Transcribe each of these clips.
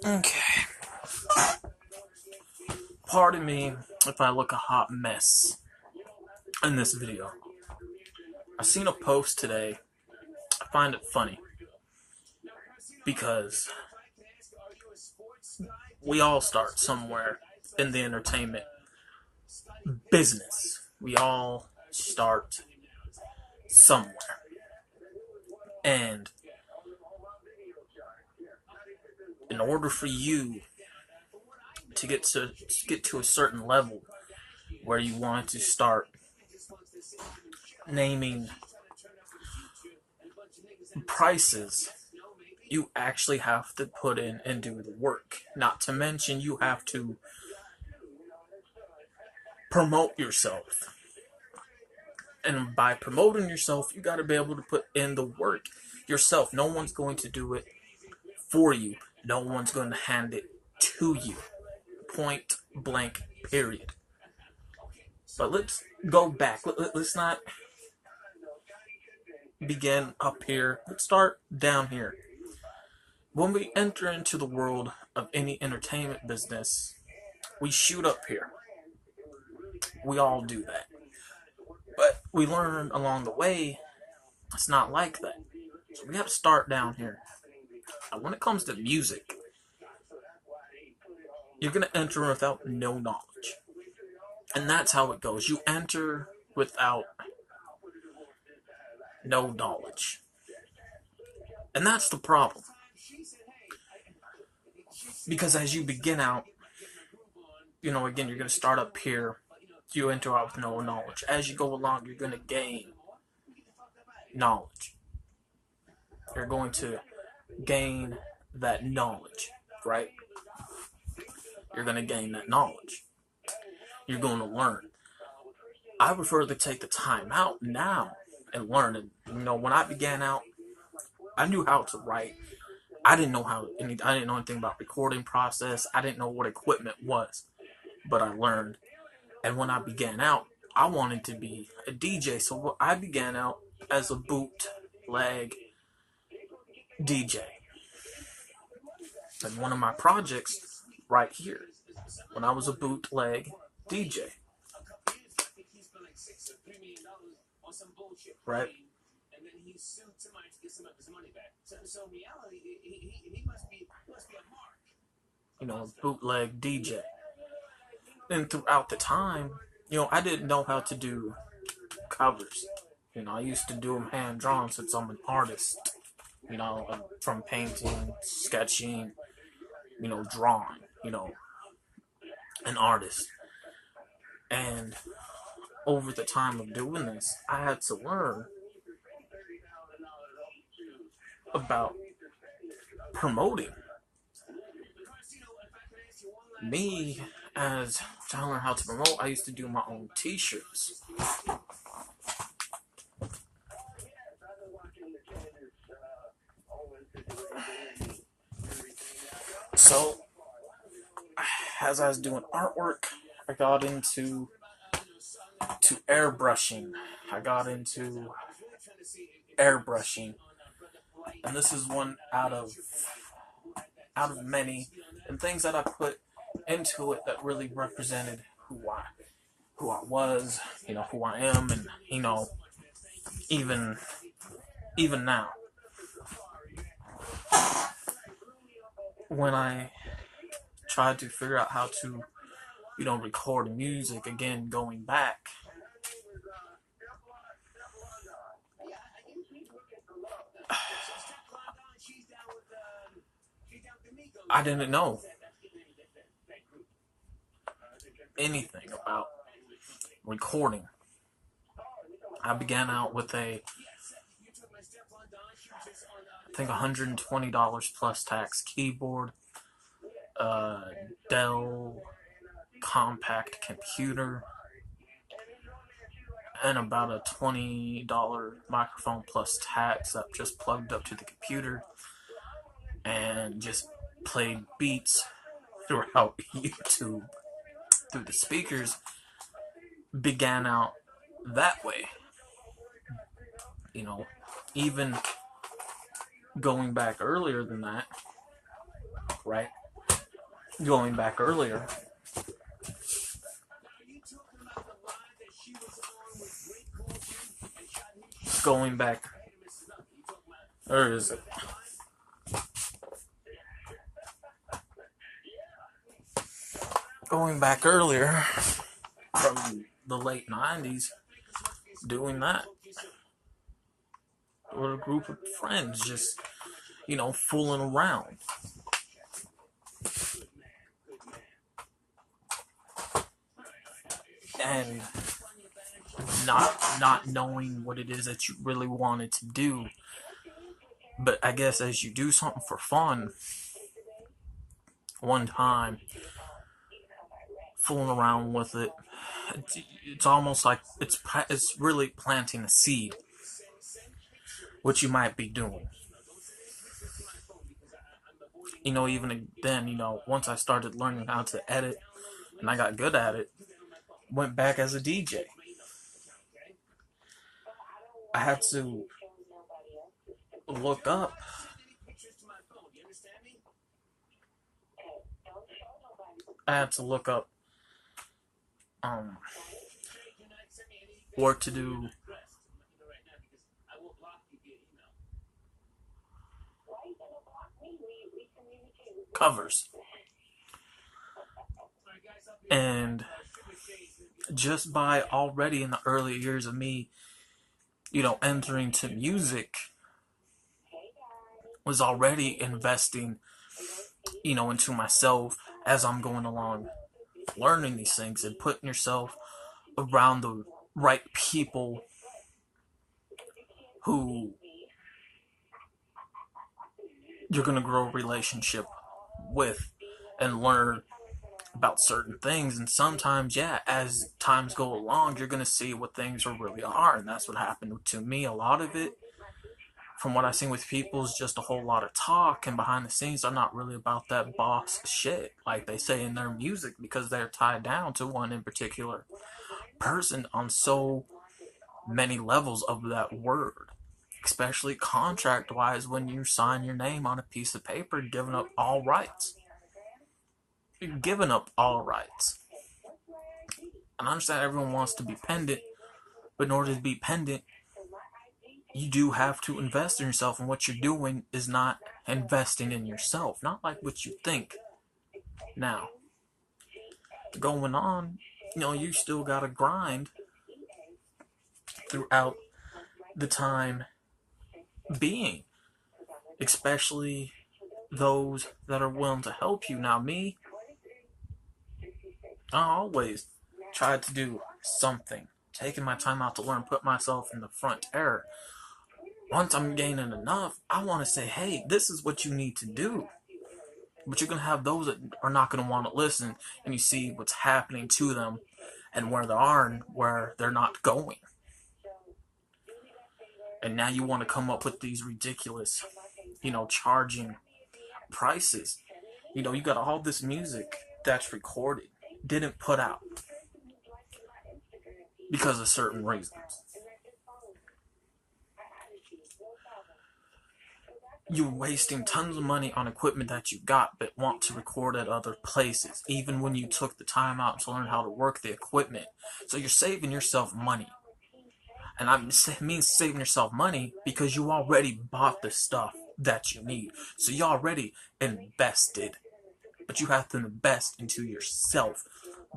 Okay. Pardon me if I look a hot mess in this video. I seen a post today. I find it funny because we all start somewhere in the entertainment business. We all start somewhere. And in order for you to get to a certain level where you want to start naming prices, you actually have to put in and do the work. Not to mention, you have to promote yourself. And by promoting yourself, you got to be able to put in the work yourself. No one's going to do it for you. No one's going to hand it to you. Point blank, period. But let's go back. Let's not begin up here. Let's start down here. When we enter into the world of any entertainment business, we shoot up here. We all do that. But we learn along the way, it's not like that. So we got to start down here. Now, when it comes to music, you're going to enter without no knowledge. And that's how it goes. You enter without no knowledge. And that's the problem. Because as you begin out, again, you're going to start up here. You enter out with no knowledge. As you go along, you're going to gain knowledge. You're going to gain that knowledge, right? You're going to gain that knowledge. You're going to learn. I prefer to take the time out now and learn. And, when I began out, I knew how to write. I didn't know anything about recording process. I didn't know what equipment was, but I learned. And when I began out, I wanted to be a DJ. So I began out as a bootleg DJ. And one of my projects right here, when I was a bootleg DJ. Right? Bootleg DJ. And throughout the time, I didn't know how to do covers. I used to do them hand drawn since I'm an artist. From painting, sketching, drawing, an artist. And over the time of doing this, I had to learn about promoting. Me, as trying to learn how to promote, I used to do my own t-shirts. So, as I was doing artwork, I got into airbrushing. And this is one out of many, and things that I put into it that really represented who I was, who I am, and even now, when I tried to figure out how to record music again, going back, I didn't know anything about recording. I began out with I think $120 plus tax keyboard, Dell compact computer, and about a $20 microphone plus tax that just plugged up to the computer and just played beats throughout YouTube through the speakers. Began out that way. Even going back earlier than that, right? going back earlier, going back, or is it? Going back earlier from the late 90s, doing that with a group of friends, just, fooling around. And not knowing what it is that you really wanted to do. But I guess as you do something for fun, one time, fooling around with it, it's almost like it's really planting a seed, which you might be doing. Even then, once I started learning how to edit and I got good at it, went back as a DJ. I had to look up I had to look up what to do covers. And just by already in the early years of me, entering to music, was already investing, into myself as I'm going along, learning these things and putting yourself around the right people who you're going to grow a relationship with and learn about certain things. And sometimes, yeah, as times go along, you're going to see what things really are. And that's what happened to me. A lot of it, from what I've seen with people, is just a whole lot of talk, and behind the scenes they're not really about that boss shit like they say in their music, because they're tied down to one in particular person on so many levels of that word, especially contract wise. When you sign your name on a piece of paper, giving up all rights, you're giving up all rights. And I understand everyone wants to be pendant, but in order to be pendant, you do have to invest in yourself, and what you're doing is not investing in yourself, not like what you think. Now, going on, you still gotta grind throughout the time being, especially those that are willing to help you. Now, me, I always tried to do something, taking my time out to learn, put myself in the front error. Once I'm gaining enough, I want to say, hey, this is what you need to do. But you're going to have those that are not going to want to listen, and you see what's happening to them and where they are and where they're not going. And now you want to come up with these ridiculous, charging prices. You got all this music that's recorded, didn't put out because of certain reasons. You're wasting tons of money on equipment that you got but want to record at other places, even when you took the time out to learn how to work the equipment. So you're saving yourself money. And I mean saving yourself money because you already bought the stuff that you need. So you already invested. But you have to invest into yourself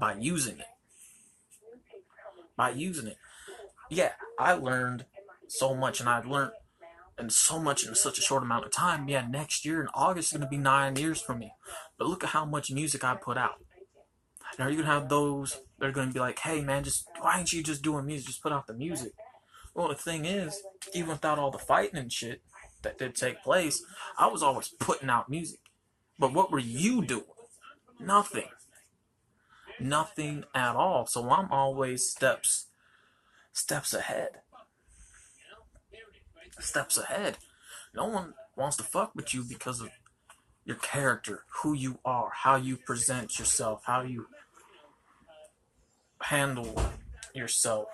by using it. Yeah, I learned so much, and I've learned so much in such a short amount of time. Yeah, next year in August is going to be 9 years for me. But look at how much music I put out. Now you're going to have those that are going to be like, hey man, why ain't you just doing music? Just put out the music. Well, the thing is, even without all the fighting and shit that did take place, I was always putting out music. But what were you doing? Nothing. Nothing at all. So I'm always steps ahead. Steps ahead. No one wants to fuck with you because of your character, who you are, how you present yourself, how you handle yourself.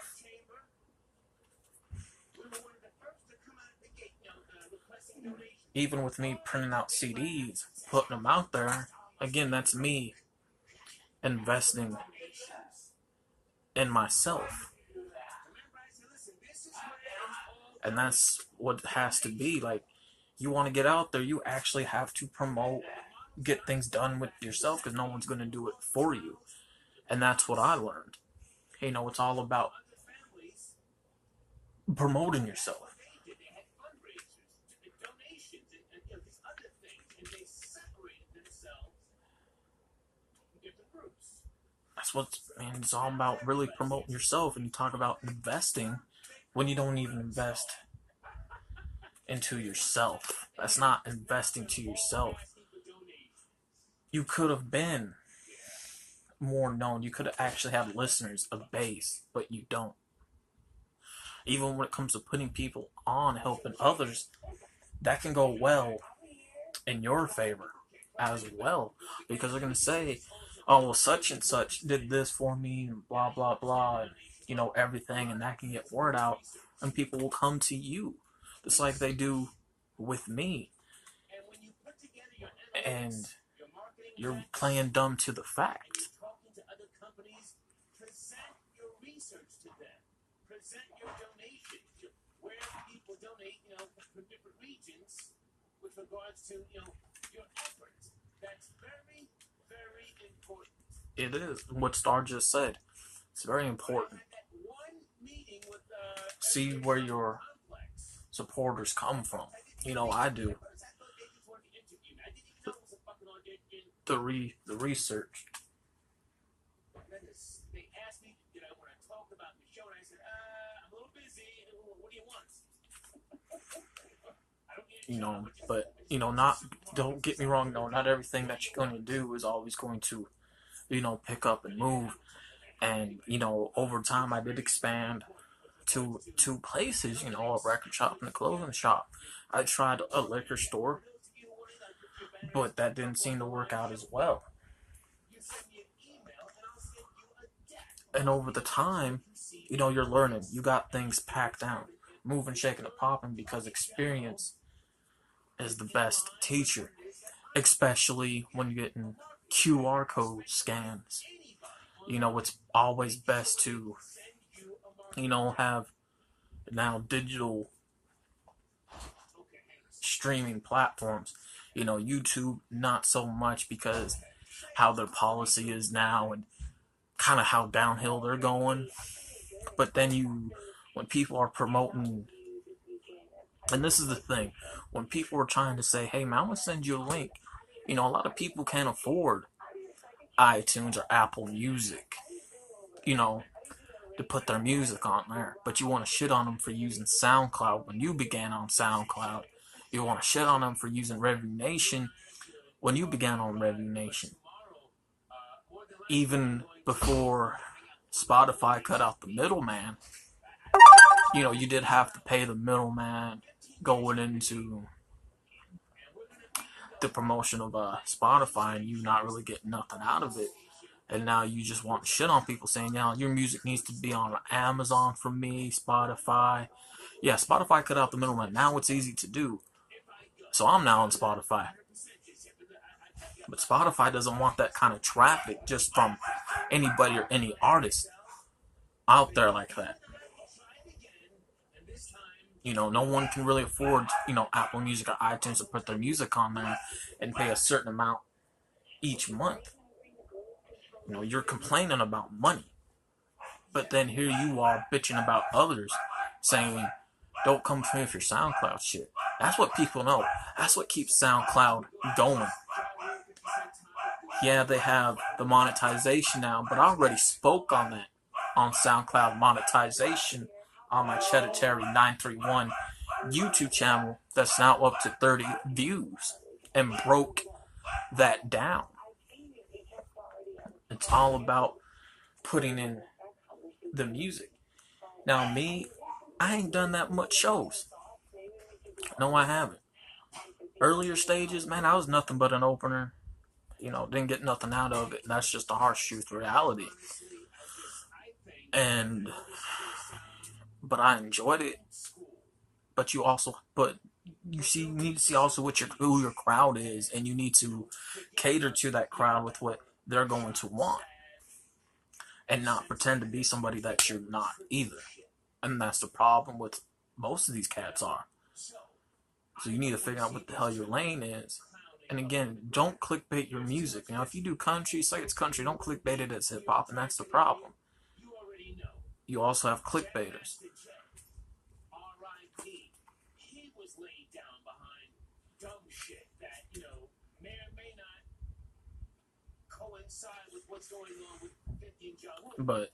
Even with me printing out CDs, putting them out there, again, that's me investing in myself. And that's what it has to be. Like, you want to get out there, you actually have to promote, get things done with yourself because no one's going to do it for you. And that's what I learned. It's all about promoting yourself. That's what, man, it's all about really promoting yourself. And you talk about investing when you don't even invest into yourself. That's not investing to yourself. You could have been more known. You could have actually had listeners, a base, but you don't. Even when it comes to putting people on, helping others, that can go well in your favor as well. Because they're going to say, oh, well, such and such did this for me, and blah, blah, blah, and, everything, and that can get word out, and people will come to you, just like they do with me. And you're playing dumb to the fact. It is what Star just said. It's very important. See where your supporters come from. I do the research. But not, don't get me wrong, no, not everything that you're going to do is always going to, pick up and move. And, over time I did expand to two places, a record shop and a clothing shop. I tried a liquor store, but that didn't seem to work out as well. And over the time, you're learning. You got things packed down, moving, shaking, and popping, because experience is the best teacher, especially when you're getting QR code scans. It's always best to, have now digital streaming platforms. YouTube, not so much, because how their policy is now and kind of how downhill they're going. But then when people are promoting, and this is the thing, when people are trying to say, hey man, I'm going to send you a link, a lot of people can't afford iTunes or Apple Music, to put their music on there. But you want to shit on them for using SoundCloud when you began on SoundCloud. You want to shit on them for using Review Nation when you began on Review Nation. Even before Spotify cut out the middleman, you did have to pay the middleman going into the promotion of Spotify, and you not really getting nothing out of it. And now you just want to shit on people, saying, your music needs to be on Amazon for me, Spotify. Yeah, Spotify cut out the middleman. Now it's easy to do. So I'm now on Spotify. But Spotify doesn't want that kind of traffic just from anybody or any artist out there like that. No one can really afford, Apple Music or iTunes to put their music on there and pay a certain amount each month. You're complaining about money. But then here you are bitching about others, saying, don't come to me with your SoundCloud shit. That's what people know. That's what keeps SoundCloud going. Yeah, they have the monetization now, but I already spoke on that, on SoundCloud monetization, on my Cheddar 931 YouTube channel that's now up to 30 views, and broke that down. It's all about putting in the music. Now me, I ain't done that much shows. No, I haven't. Earlier stages, man, I was nothing but an opener. Didn't get nothing out of it. And that's just a harsh truth reality. But I enjoyed it. But you need to see also what who your crowd is, and you need to cater to that crowd with what they're going to want, and not pretend to be somebody that you're not either. And that's the problem with most of these cats are. So you need to figure out what the hell your lane is. And again, don't clickbait your music. You know, if you do country, say it's country, don't clickbait it as hip hop, and that's the problem. You also have clickbaiters. But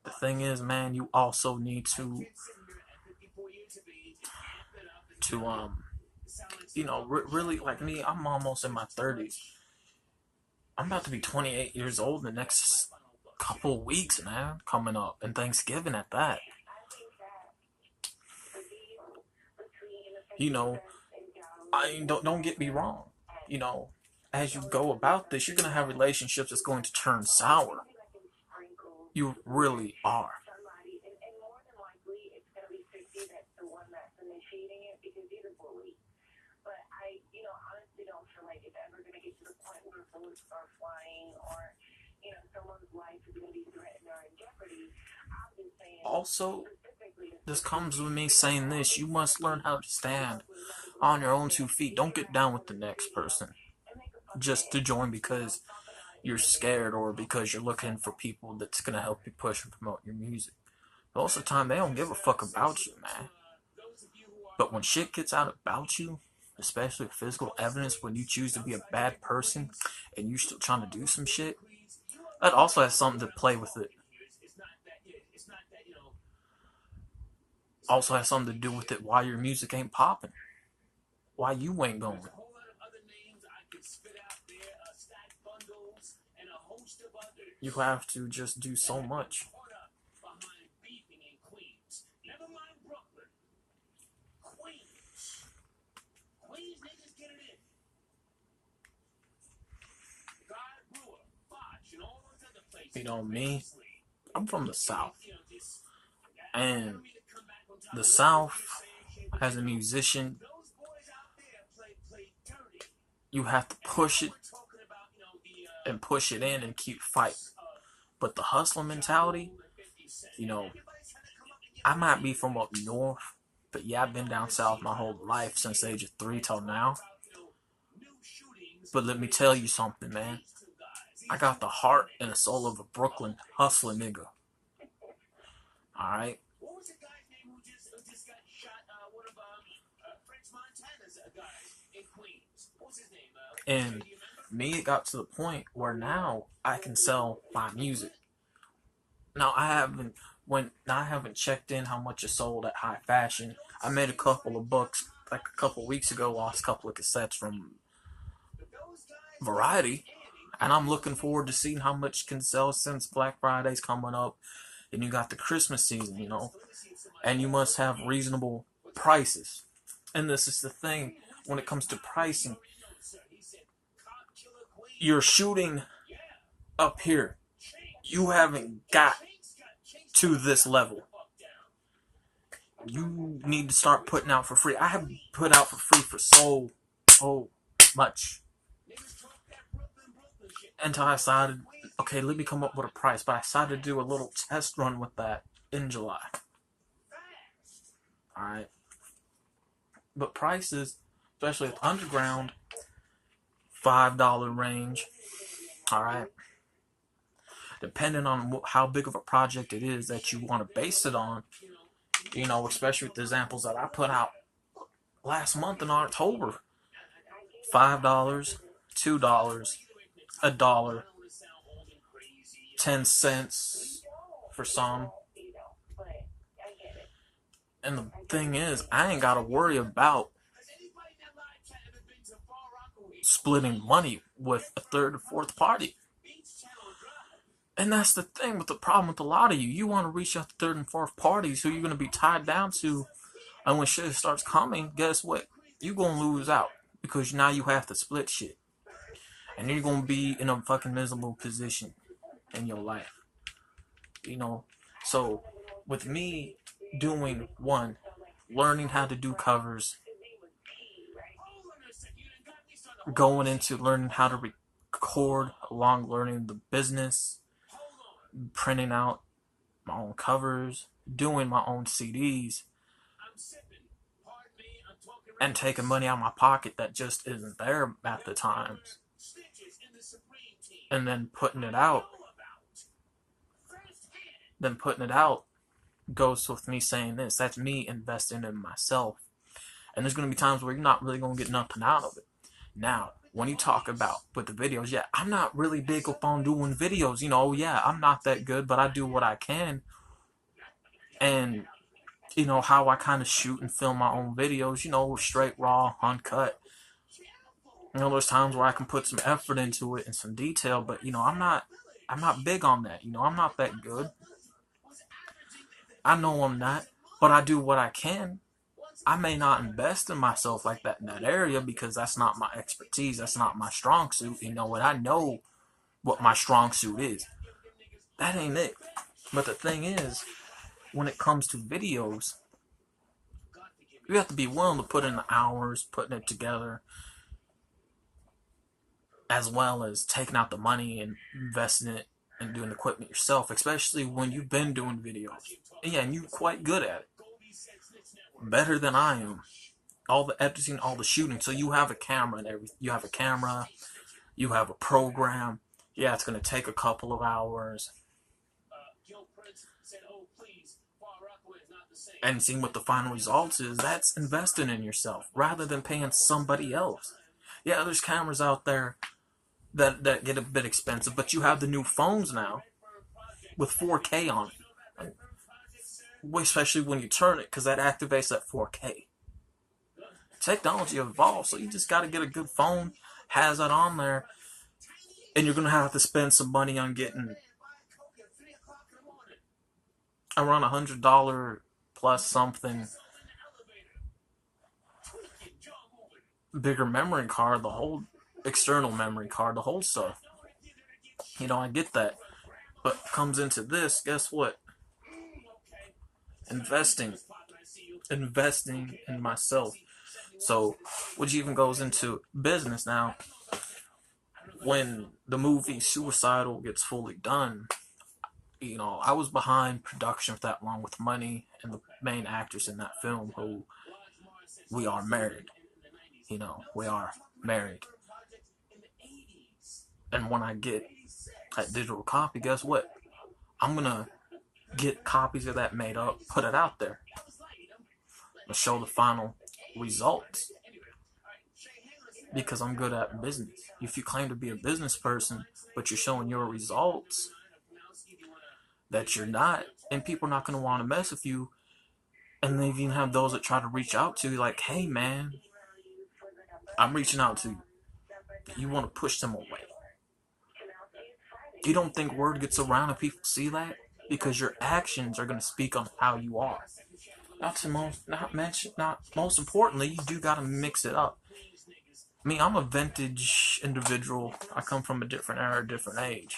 the thing is, man, you also need to really, like me, I'm almost in my 30s. I'm about to be 28 years old in the next couple of weeks, man, coming up, and Thanksgiving at that. You know, don't get me wrong. You know, as you go about this, you're gonna have relationships that's going to turn sour. You really are. Also, this comes with me saying this: you must learn how to stand on your own 2 feet. Don't get down with the next person just to join because you're scared or because you're looking for people that's gonna help you push and promote your music. Most of the time, they don't give a fuck about you, man. But when shit gets out about you, especially physical evidence, when you choose to be a bad person and you're still trying to do some shit, that also has something to play with it. Also has something to do with it why your music ain't popping, why you ain't going. You have to just do so much. You know me, I'm from the South, and the South, as a musician, you have to push it and push it in and keep fighting. But the hustler mentality, you know, I might be from up north, but yeah, I've been down south my whole life since the age of 3 till now. But let me tell you something, man. I got the heart and the soul of a Brooklyn hustler nigga. Alright? And me, it got to the point where now I can sell my music. Now I haven't checked in how much it sold at High Fashion. I made a couple of bucks like a couple weeks ago, lost a couple of cassettes from Variety, and I'm looking forward to seeing how much it can sell since Black Friday's coming up, and you got the Christmas season, and you must have reasonable prices. And this is the thing when it comes to pricing. You're shooting up here. You haven't got to this level. You need to start putting out for free. I have put out for free for so much. Until I decided, okay, let me come up with a price. But I decided to do a little test run with that in July. Alright. But prices, especially with underground, $5 range. Alright. Depending on how big of a project it is that you want to base it on, especially with the examples that I put out last month in October. $5, $2, $1, 10 cents for some. And the thing is, I ain't gotta worry about splitting money with a third or fourth party. And that's the thing with the problem with a lot of you. You want to reach out to third and fourth parties who you're going to be tied down to. And when shit starts coming, guess what? You're going to lose out. Because now you have to split shit. And you're going to be in a fucking miserable position in your life. So with me doing learning how to do covers, going into learning how to record, along learning the business, printing out my own covers, doing my own CDs, and taking money out of my pocket that just isn't there at the times, and then putting it out. Then putting it out goes with me saying this. That's me investing in myself. And there's going to be times where you're not really going to get nothing out of it. Now, when you talk about with the videos, yeah, I'm not really big up on doing videos. You know, yeah, I'm not that good, but I do what I can. And, you know, how I kind of shoot and film my own videos, you know, straight, raw, uncut. You know, there's times where I can put some effort into it and some detail, but, you know, I'm not big on that. You know, I'm not that good. I know I'm not, but I do what I can. I may not invest in myself like that in that area because that's not my expertise. That's not my strong suit. You know what? I know what my strong suit is. That ain't it. But the thing is, when it comes to videos, you have to be willing to put in the hours, putting it together, as well as taking out the money and investing it and doing equipment yourself, especially when you've been doing videos. Yeah, and you're quite good at it. Better than I am. All the editing, all the shooting. So you have a camera and everything. You have a camera. You have a program. Yeah, it's going to take a couple of hours. And seeing what the final results is, that's investing in yourself rather than paying somebody else. Yeah, there's cameras out there that get a bit expensive, but you have the new phones now with 4K on it. Especially when you turn it, because that activates that 4K. Technology evolves, so you just got to get a good phone, has that on there, and you're going to have to spend some money on getting around $100 plus something bigger memory card, the whole external memory card, the whole stuff. You know, I get that. But comes into this, guess what? Investing in myself. So, which even goes into business now. When the movie Suicidal gets fully done, you know, I was behind production for that long with money and the main actress in that film who we are married. You know, we are married. And when I get that digital copy, guess what? I'm going to get copies of that made up, put it out there. To show the final results. Because I'm good at business. If you claim to be a business person, but you're showing your results that you're not, and people are not going to want to mess with you. And then you even have those that try to reach out to you like, hey man, I'm reaching out to you. You want to push them away. You don't think word gets around and people see that? Because your actions are going to speak on how you are. Most importantly, you do got to mix it up. I mean, I'm a vintage individual. I come from a different era, different age.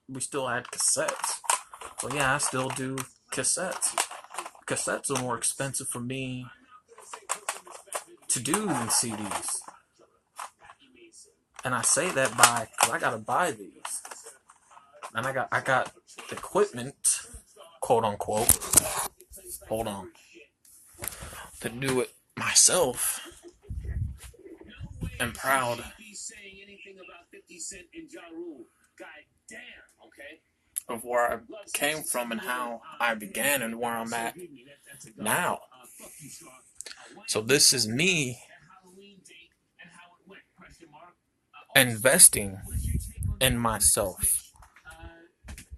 We still had cassettes. So yeah, I still do cassettes. Cassettes are more expensive for me to do than CDs. And I say that because I gotta buy these. And I got equipment, quote unquote, hold on, to do it myself. I'm proud of where I came from and how I began and where I'm at now. So this is me investing in myself.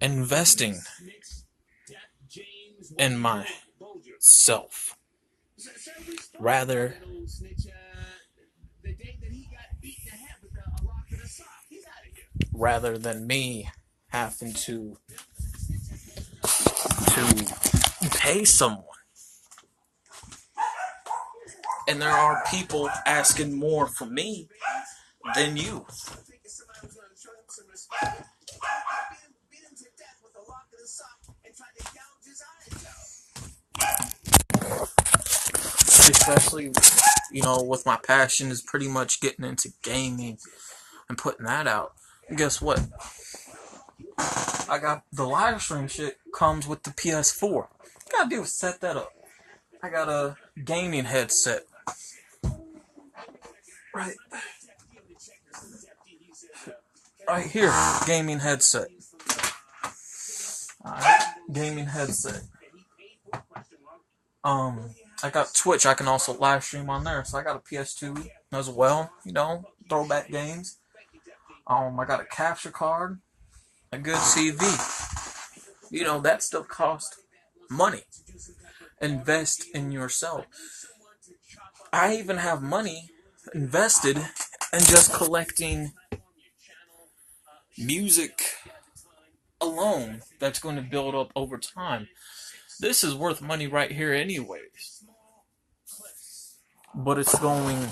Investing in myself. Rather than me having to pay someone. And there are people asking more from me than you. Especially with my passion is pretty much getting into gaming and putting that out. And guess what? I got the live stream shit comes with the PS4. All I gotta do is set that up. I got a gaming headset. Right. Right here. Gaming headset. Alright. Gaming headset. I got Twitch. I can also live stream on there. So I got a PS2 as well. Throwback games. I got a capture card. A good CV. That stuff costs money. Invest in yourself. I even have money invested in just collecting music alone that's going to build up over time. This is worth money right here anyways. But it's going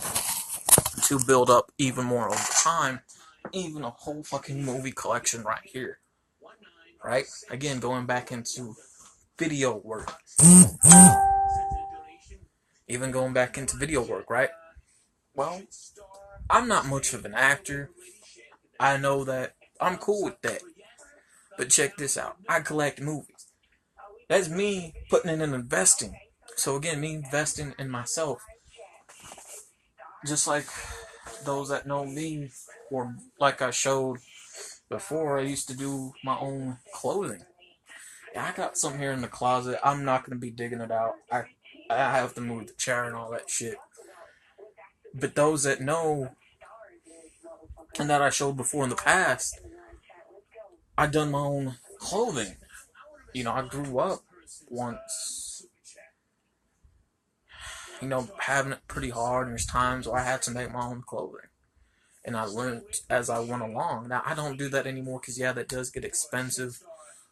to build up even more over time. Even a whole fucking movie collection right here. Right? Again, going back into video work. Even going back into video work, right? Well, I'm not much of an actor. I know that. I'm cool with that. But check this out. I collect movies. That's me putting in and investing. So again, me investing in myself. Just like those that know me, or like I showed before, I used to do my own clothing. Yeah, I got something here in the closet. I'm not going to be digging it out. I have to move the chair and all that shit. But those that know, and that I showed before in the past, I done my own clothing. I grew up once, having it pretty hard, and there's times where I had to make my own clothing. And I learned as I went along. Now, I don't do that anymore because, yeah, that does get expensive.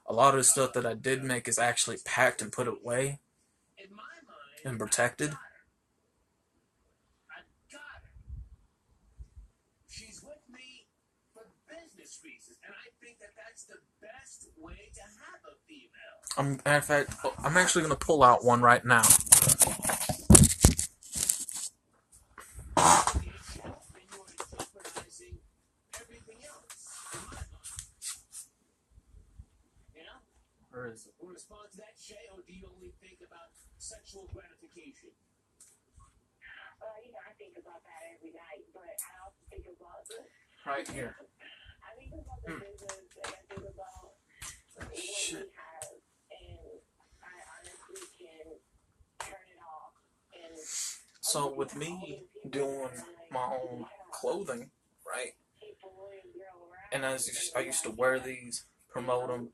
A lot of the stuff that I did make is actually packed and put away and protected. She's with me for business reasons, and I think that that's the best way to have a female. In fact, I'm actually going to pull out one right now. Where is it? Want to respond to that, Shay, or do you only think about sexual gratification? I think about that every night, but I also think about right here. I think about the business, and I think about what we have, and I honestly can turn it off. And so with me doing my own clothing, right? And as I used to wear these, promote them,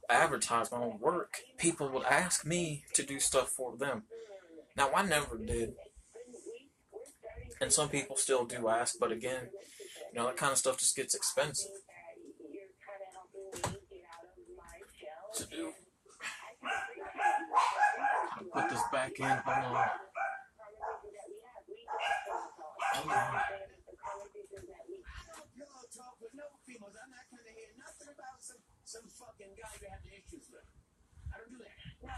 advertise my own work, people would ask me to do stuff for them. Now, I never did. And some people still do ask, but again, that kind of stuff just gets expensive to do. Put this back in. Hold on. Some fucking guy you have issues with. I don't do that. No,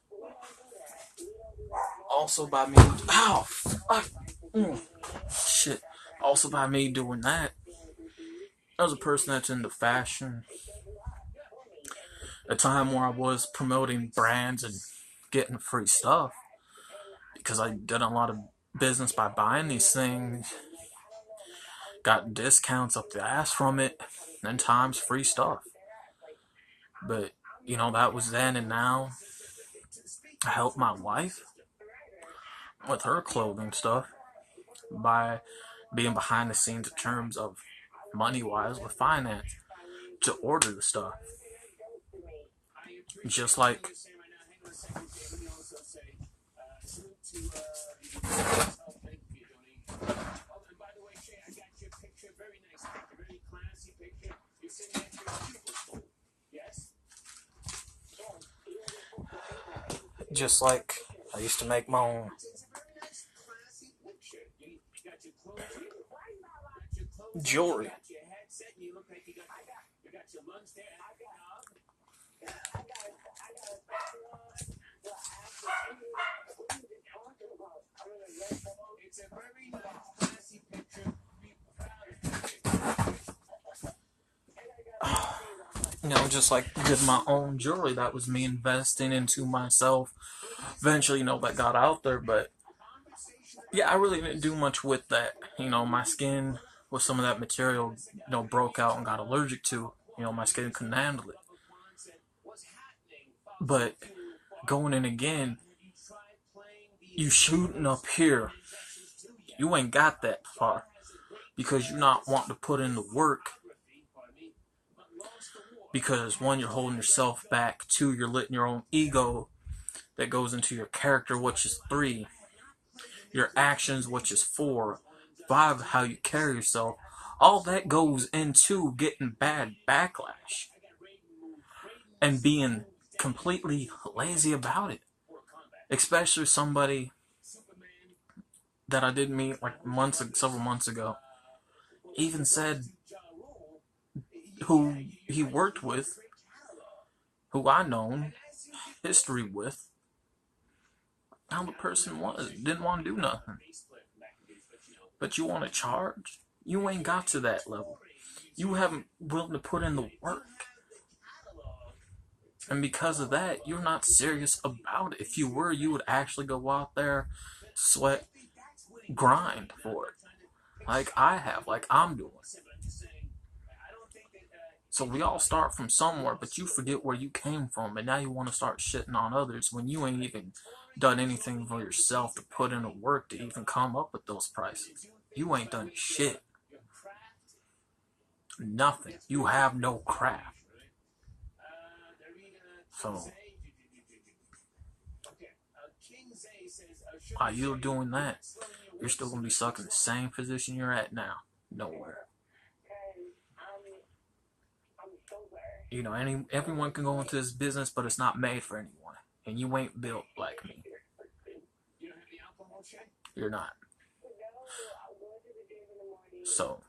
we don't do that. Also by me, shit. Also by me doing that, I was a person that's into fashion. A time where I was promoting brands and getting free stuff because I did a lot of business by buying these things. Got discounts up the ass from it, and times free stuff. But, that was then, and now I help my wife with her clothing stuff by being behind the scenes in terms of money-wise with finance to order the stuff. Just like I used to make my own jewelry. Just like with my own jewelry, that was me investing into myself. Eventually, that got out there, but yeah, I really didn't do much with that. My skin with some of that material, broke out and got allergic to. My skin couldn't handle it. But going in again, you shooting up here, you ain't got that far because you're not wanting to put in the work. Because one, you're holding yourself back. Two, you're letting your own ego that goes into your character, which is 3. Your actions, which is 4. 5, how you carry yourself. All that goes into getting bad backlash and being completely lazy about it. Especially somebody that I did meet like several months ago, even said who he worked with, who I known history with, how the person was, didn't want to do nothing. But you want to charge? You ain't got to that level. You haven't willing to put in the work. And because of that, you're not serious about it. If you were, you would actually go out there, sweat, grind for it. Like I have, like I'm doing. So we all start from somewhere, but you forget where you came from, and now you want to start shitting on others when you ain't even done anything for yourself to put in the work to even come up with those prices. You ain't done shit. Nothing. You have no craft. So, while you're doing that, you're still going to be stuck in the same position you're at now. Nowhere. Everyone can go into this business, but it's not made for anyone. And you ain't built like me. You're not. So,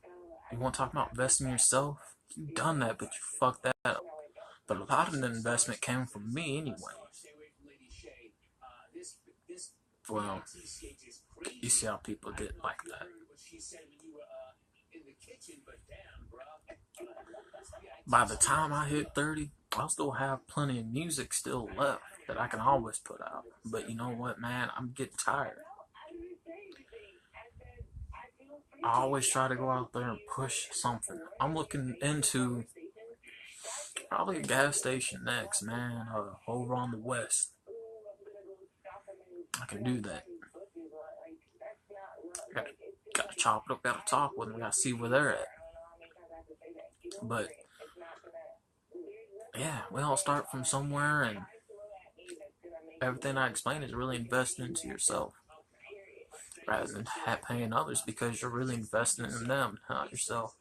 you want to talk about investing in yourself? You've done that, but you fucked that up. But a lot of the investment came from me anyway. Well, you see how people get like that. By the time I hit 30, I'll still have plenty of music still left that I can always put out. But you know what, man? I'm getting tired. I always try to go out there and push something. I'm looking into probably a gas station next, man. Over on the west. I can do that. Gotta chop it up, gotta talk with them, gotta see where they're at. But yeah, we all start from somewhere, and everything I explain is really investing into yourself rather than paying others, because you're really investing in them, not yourself.